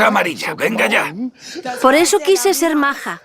amarilla, venga ya. Por eso quise ser maja.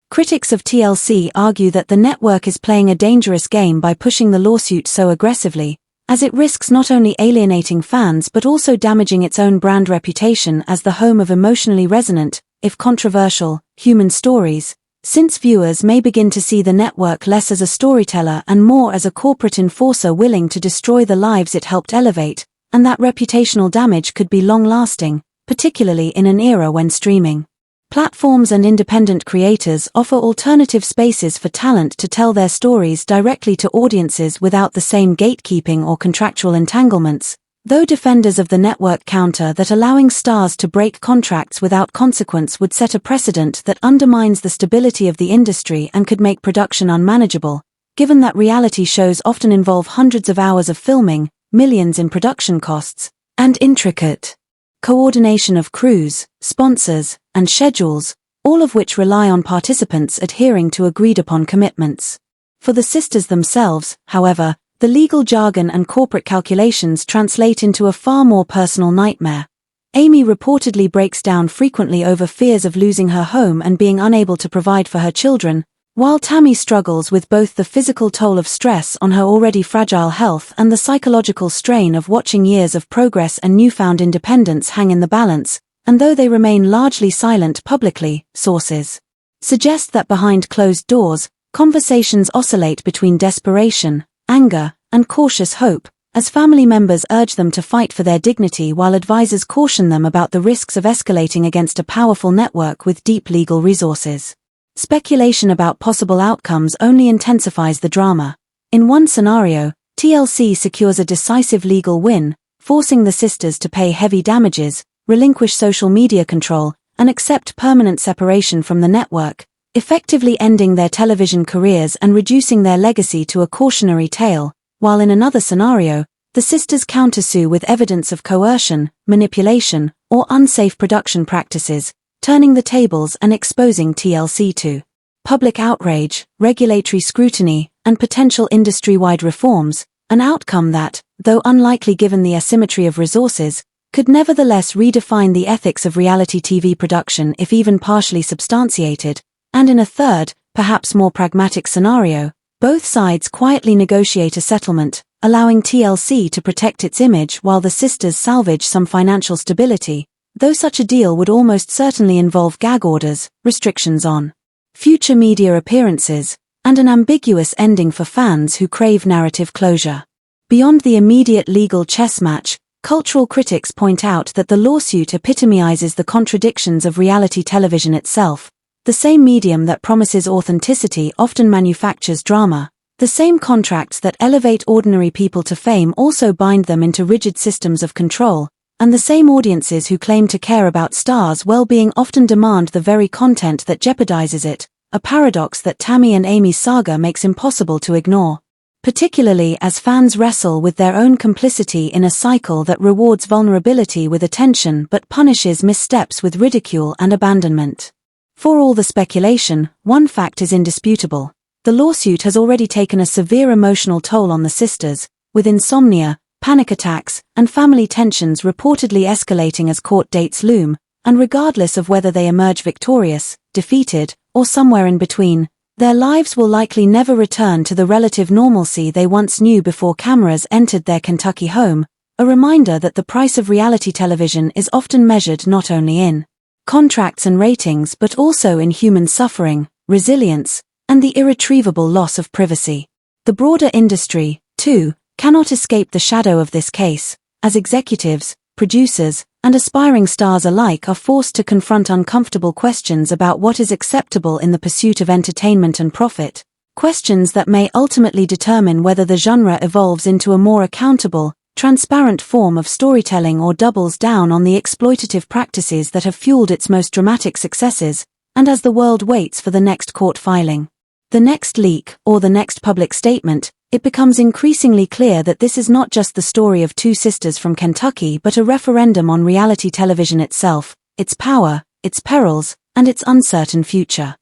Critics of TLC argue that the network is playing a dangerous game by pushing the lawsuit so aggressively, as it risks not only alienating fans but also damaging its own brand reputation as the home of emotionally resonant, if controversial, human stories, since viewers may begin to see the network less as a storyteller and more as a corporate enforcer willing to destroy the lives it helped elevate, and that reputational damage could be long-lasting, particularly in an era when streaming platforms and independent creators offer alternative spaces for talent to tell their stories directly to audiences without the same gatekeeping or contractual entanglements, though defenders of the network counter that allowing stars to break contracts without consequence would set a precedent that undermines the stability of the industry and could make production unmanageable, given that reality shows often involve hundreds of hours of filming, millions in production costs, and intricate coordination of crews, sponsors, and schedules, all of which rely on participants adhering to agreed-upon commitments. For the sisters themselves, however, the legal jargon and corporate calculations translate into a far more personal nightmare. Amy reportedly breaks down frequently over fears of losing her home and being unable to provide for her children, while Tammy struggles with both the physical toll of stress on her already fragile health and the psychological strain of watching years of progress and newfound independence hang in the balance, and though they remain largely silent publicly, sources suggest that behind closed doors, conversations oscillate between desperation, anger, and cautious hope, as family members urge them to fight for their dignity while advisors caution them about the risks of escalating against a powerful network with deep legal resources. Speculation about possible outcomes only intensifies the drama. In one scenario, TLC secures a decisive legal win, forcing the sisters to pay heavy damages, relinquish social media control, and accept permanent separation from the network, effectively ending their television careers and reducing their legacy to a cautionary tale, while in another scenario, the sisters countersue with evidence of coercion, manipulation, or unsafe production practices, turning the tables and exposing TLC to public outrage, regulatory scrutiny, and potential industry-wide reforms, an outcome that, though unlikely given the asymmetry of resources, could nevertheless redefine the ethics of reality TV production if even partially substantiated, and in a third, perhaps more pragmatic scenario, both sides quietly negotiate a settlement, allowing TLC to protect its image while the sisters salvage some financial stability, though such a deal would almost certainly involve gag orders, restrictions on future media appearances, and an ambiguous ending for fans who crave narrative closure. Beyond the immediate legal chess match, cultural critics point out that the lawsuit epitomizes the contradictions of reality television itself. The same medium that promises authenticity often manufactures drama. The same contracts that elevate ordinary people to fame also bind them into rigid systems of control, and the same audiences who claim to care about stars' well-being often demand the very content that jeopardizes it, a paradox that Tammy and Amy's saga makes impossible to ignore, particularly as fans wrestle with their own complicity in a cycle that rewards vulnerability with attention but punishes missteps with ridicule and abandonment. For all the speculation, one fact is indisputable. The lawsuit has already taken a severe emotional toll on the sisters, with insomnia, panic attacks, and family tensions reportedly escalating as court dates loom, and regardless of whether they emerge victorious, defeated, or somewhere in between, their lives will likely never return to the relative normalcy they once knew before cameras entered their Kentucky home, a reminder that the price of reality television is often measured not only in contracts and ratings but also in human suffering, resilience, and the irretrievable loss of privacy. The broader industry, too, cannot escape the shadow of this case, as executives, producers, and aspiring stars alike are forced to confront uncomfortable questions about what is acceptable in the pursuit of entertainment and profit, questions that may ultimately determine whether the genre evolves into a more accountable, transparent form of storytelling or doubles down on the exploitative practices that have fueled its most dramatic successes, and as the world waits for the next court filing, the next leak, or the next public statement, it becomes increasingly clear that this is not just the story of two sisters from Kentucky but a referendum on reality television itself, its power, its perils, and its uncertain future.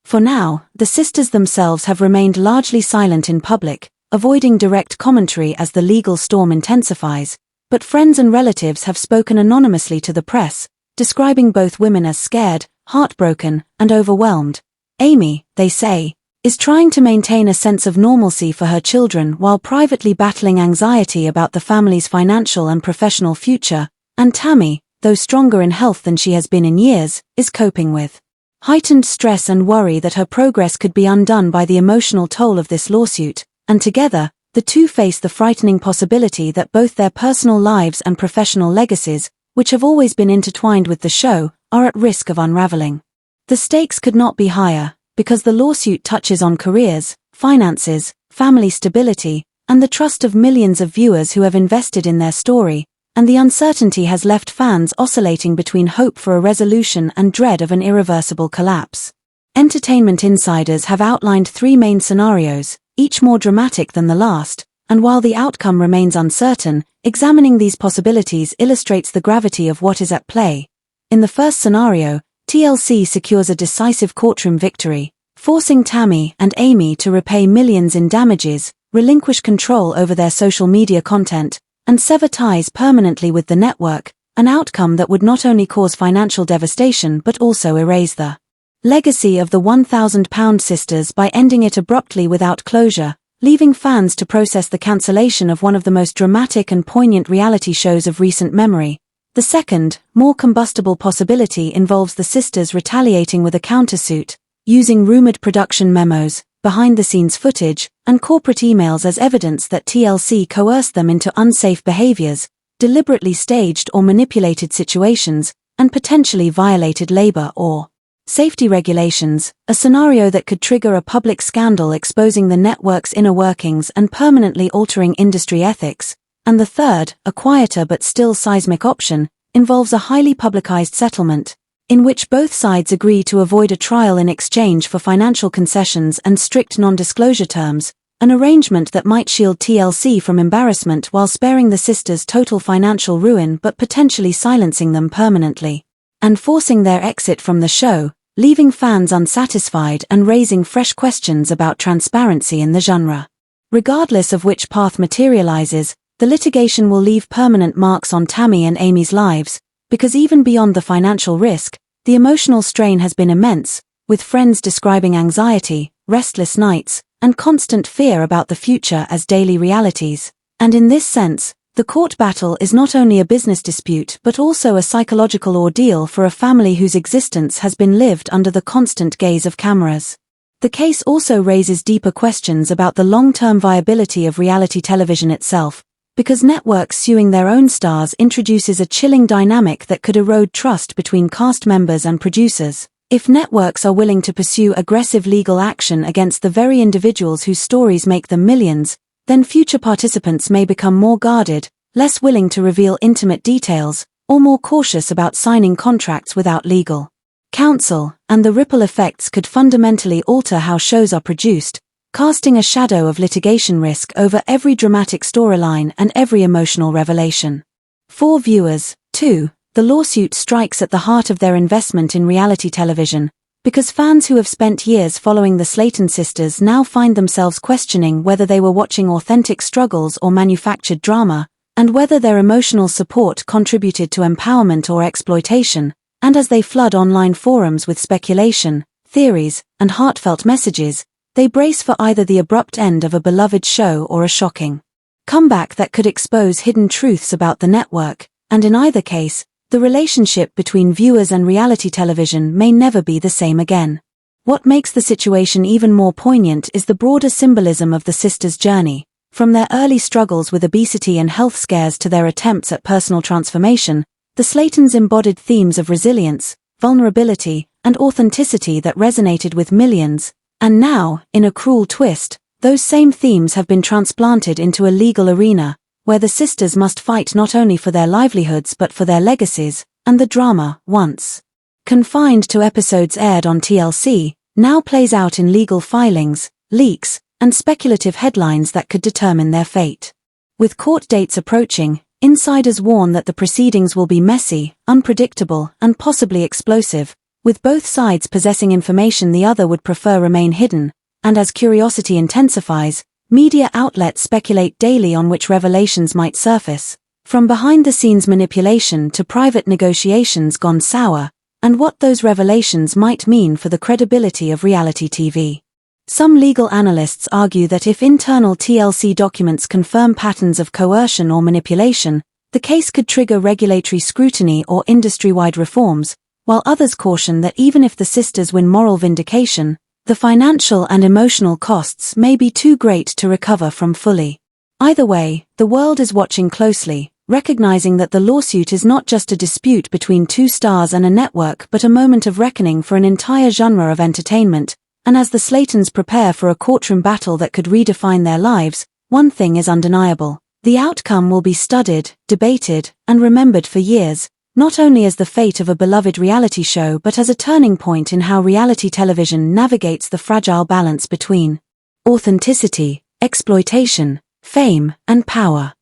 For now, the sisters themselves have remained largely silent in public, avoiding direct commentary as the legal storm intensifies, but friends and relatives have spoken anonymously to the press, describing both women as scared, heartbroken, and overwhelmed. Amy, they say, is trying to maintain a sense of normalcy for her children while privately battling anxiety about the family's financial and professional future, and Tammy, though stronger in health than she has been in years, is coping with heightened stress and worry that her progress could be undone by the emotional toll of this lawsuit, and together, the two face the frightening possibility that both their personal lives and professional legacies, which have always been intertwined with the show, are at risk of unraveling. The stakes could not be higher, because the lawsuit touches on careers, finances, family stability, and the trust of millions of viewers who have invested in their story, and the uncertainty has left fans oscillating between hope for a resolution and dread of an irreversible collapse. Entertainment insiders have outlined 3 main scenarios, each more dramatic than the last, and while the outcome remains uncertain, examining these possibilities illustrates the gravity of what is at play. In the first scenario, TLC secures a decisive courtroom victory, forcing Tammy and Amy to repay millions in damages, relinquish control over their social media content, and sever ties permanently with the network, an outcome that would not only cause financial devastation but also erase the legacy of the £1,000 sisters by ending it abruptly without closure, leaving fans to process the cancellation of one of the most dramatic and poignant reality shows of recent memory. The second, more combustible possibility involves the sisters retaliating with a countersuit, using rumored production memos, behind-the-scenes footage, and corporate emails as evidence that TLC coerced them into unsafe behaviors, deliberately staged or manipulated situations, and potentially violated labor or safety regulations, a scenario that could trigger a public scandal exposing the network's inner workings and permanently altering industry ethics. And the third, a quieter but still seismic option, involves a highly publicized settlement, in which both sides agree to avoid a trial in exchange for financial concessions and strict non-disclosure terms, an arrangement that might shield TLC from embarrassment while sparing the sisters total financial ruin but potentially silencing them permanently, and forcing their exit from the show, leaving fans unsatisfied and raising fresh questions about transparency in the genre. Regardless of which path materializes, the litigation will leave permanent marks on Tammy and Amy's lives, because even beyond the financial risk, the emotional strain has been immense, with friends describing anxiety, restless nights, and constant fear about the future as daily realities. And in this sense, the court battle is not only a business dispute but also a psychological ordeal for a family whose existence has been lived under the constant gaze of cameras. The case also raises deeper questions about the long-term viability of reality television itself, because networks suing their own stars introduces a chilling dynamic that could erode trust between cast members and producers. If networks are willing to pursue aggressive legal action against the very individuals whose stories make them millions, then future participants may become more guarded, less willing to reveal intimate details, or more cautious about signing contracts without legal counsel, and the ripple effects could fundamentally alter how shows are produced, casting a shadow of litigation risk over every dramatic storyline and every emotional revelation. For viewers, too, the lawsuit strikes at the heart of their investment in reality television, because fans who have spent years following the Slaton sisters now find themselves questioning whether they were watching authentic struggles or manufactured drama, and whether their emotional support contributed to empowerment or exploitation, and as they flood online forums with speculation, theories, and heartfelt messages, they brace for either the abrupt end of a beloved show or a shocking comeback that could expose hidden truths about the network, and in either case, the relationship between viewers and reality television may never be the same again. What makes the situation even more poignant is the broader symbolism of the sisters' journey, from their early struggles with obesity and health scares to their attempts at personal transformation. The Slatons embodied themes of resilience, vulnerability, and authenticity that resonated with millions. And now, in a cruel twist, those same themes have been transplanted into a legal arena, where the sisters must fight not only for their livelihoods but for their legacies, and the drama, once confined to episodes aired on TLC, now plays out in legal filings, leaks, and speculative headlines that could determine their fate. With court dates approaching, insiders warn that the proceedings will be messy, unpredictable, and possibly explosive, with both sides possessing information the other would prefer remain hidden, and as curiosity intensifies, media outlets speculate daily on which revelations might surface. From behind-the-scenes manipulation to private negotiations gone sour, and what those revelations might mean for the credibility of reality TV. Some legal analysts argue that if internal TLC documents confirm patterns of coercion or manipulation, the case could trigger regulatory scrutiny or industry-wide reforms, while others caution that even if the sisters win moral vindication, the financial and emotional costs may be too great to recover from fully. Either way, the world is watching closely, recognizing that the lawsuit is not just a dispute between two stars and a network but a moment of reckoning for an entire genre of entertainment, and as the Slatons prepare for a courtroom battle that could redefine their lives, one thing is undeniable. The outcome will be studied, debated, and remembered for years, not only as the fate of a beloved reality show but as a turning point in how reality television navigates the fragile balance between authenticity, exploitation, fame, and power.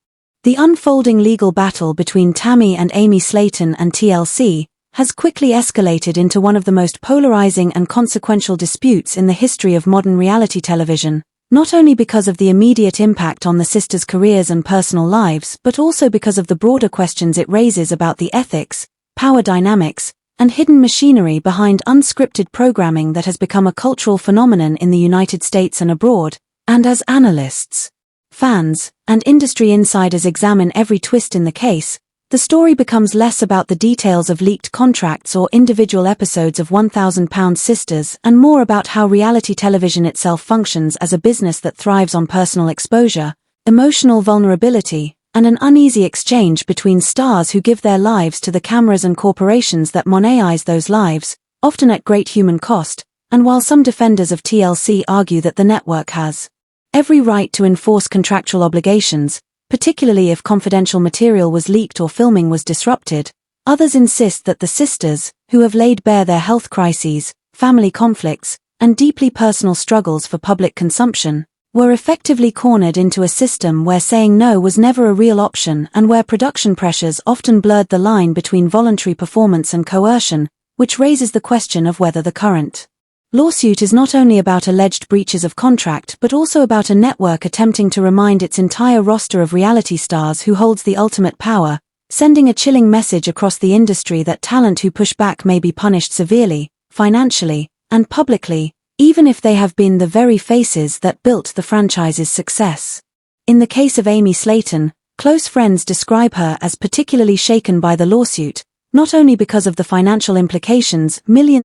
The unfolding legal battle between Tammy and Amy Slaton and TLC has quickly escalated into one of the most polarizing and consequential disputes in the history of modern reality television, not only because of the immediate impact on the sisters' careers and personal lives but also because of the broader questions it raises about the ethics, power dynamics, and hidden machinery behind unscripted programming that has become a cultural phenomenon in the United States and abroad. And as analysts, fans, and industry insiders examine every twist in the case, the story becomes less about the details of leaked contracts or individual episodes of £1,000 Sisters and more about how reality television itself functions as a business that thrives on personal exposure, emotional vulnerability, and an uneasy exchange between stars who give their lives to the cameras and corporations that monetize those lives, often at great human cost. And while some defenders of TLC argue that the network has every right to enforce contractual obligations, particularly if confidential material was leaked or filming was disrupted, others insist that the sisters, who have laid bare their health crises, family conflicts, and deeply personal struggles for public consumption, were effectively cornered into a system where saying no was never a real option and where production pressures often blurred the line between voluntary performance and coercion, which raises the question of whether the current lawsuit is not only about alleged breaches of contract but also about a network attempting to remind its entire roster of reality stars who holds the ultimate power, sending a chilling message across the industry that talent who push back may be punished severely, financially, and publicly, even if they have been the very faces that built the franchise's success. In the case of Amy Slaton, close friends describe her as particularly shaken by the lawsuit, not only because of the financial implications, millions